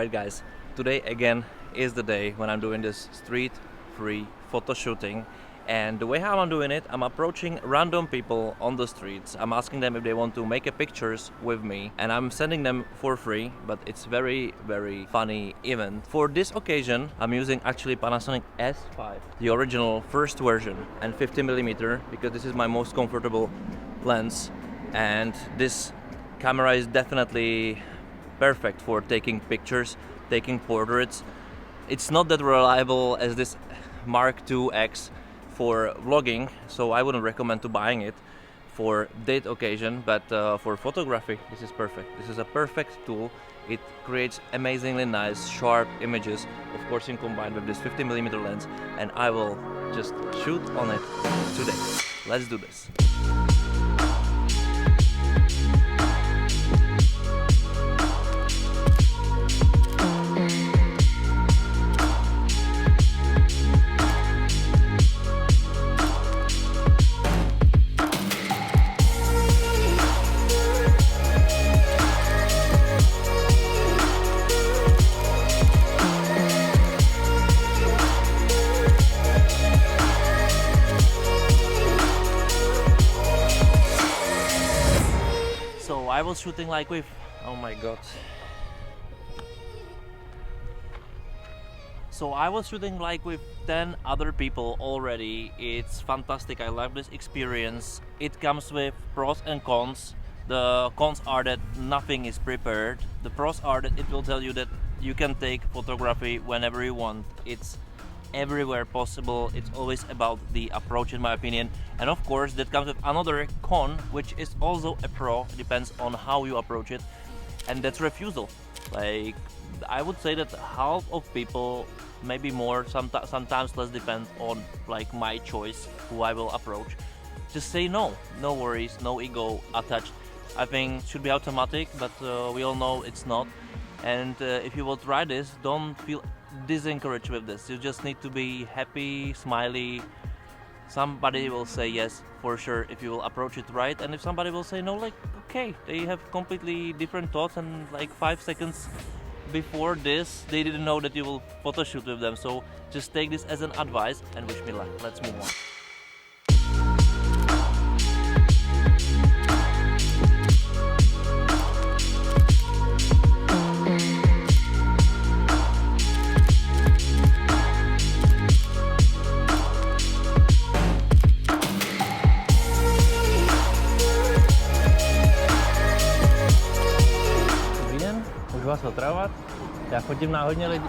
Alright guys, today again is the day when I'm doing this street-free photo shooting, and the way how I'm doing it, I'm approaching random people on the streets. I'm asking them if they want to make a pictures with me, and I'm sending them for free, but it's very funny event. For this occasion, I'm using actually Panasonic S5, the original first version, and 50mm, because this is my most comfortable lens, and this camera is definitely perfect for taking pictures, taking portraits. It's not that reliable as this Mark II X for vlogging, so I wouldn't recommend to buying it for date occasion, but for photography this is perfect. This is a perfect tool. It creates amazingly nice sharp images, of course in combined with this 50mm lens, and I will just shoot on it today. Let's do this. So I was shooting like with, oh my god. So I was shooting like with 10 other people already. It's fantastic, I love this experience. It comes with pros and cons. The cons are that nothing is prepared. The pros are that it will tell you that you can take photography whenever you want. It's everywhere possible. It's always about the approach, in my opinion. And of course that comes with another con, which is also a pro. It depends on how you approach it, and that's refusal. Like, I would say that half of people, maybe more, sometimes less, depend on like my choice, who I will approach. Just say no, no worries, no ego attached. I think it should be automatic, but we all know it's not. And if you will try this, don't feel disencouraged with this. You just need to be happy, smiley. Somebody will say yes for sure if you will approach it right, and if somebody will say no, like, okay, they have completely different thoughts, and like 5 seconds before this they didn't know that you will photo shoot with them. So just take this as an advice and wish me luck. Let's move on. Můžu vás otravovat? Já chodím na hodně lidí.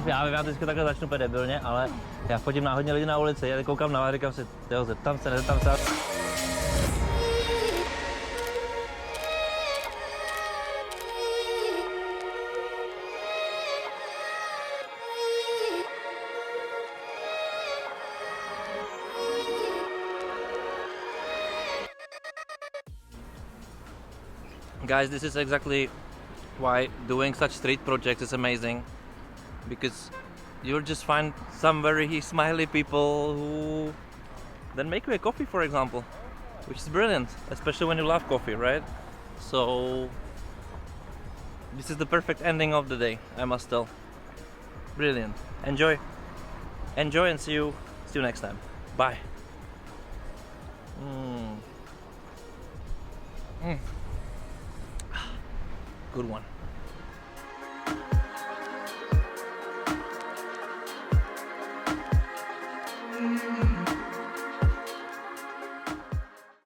Já teďka takhle začnu úplně debilně, ale já chodím na hodně lidí na ulici, já koukám na vás, říkám si, tyjo, zeptám se, nezeptám se. Guys, this is exactly why doing such street projects is amazing, because you'll just find some very smiley people who then make you a coffee, for example, which is brilliant, especially when you love coffee, right? So this is the perfect ending of the day, I must tell. Brilliant. Enjoy, and see you next time. Bye. Good one.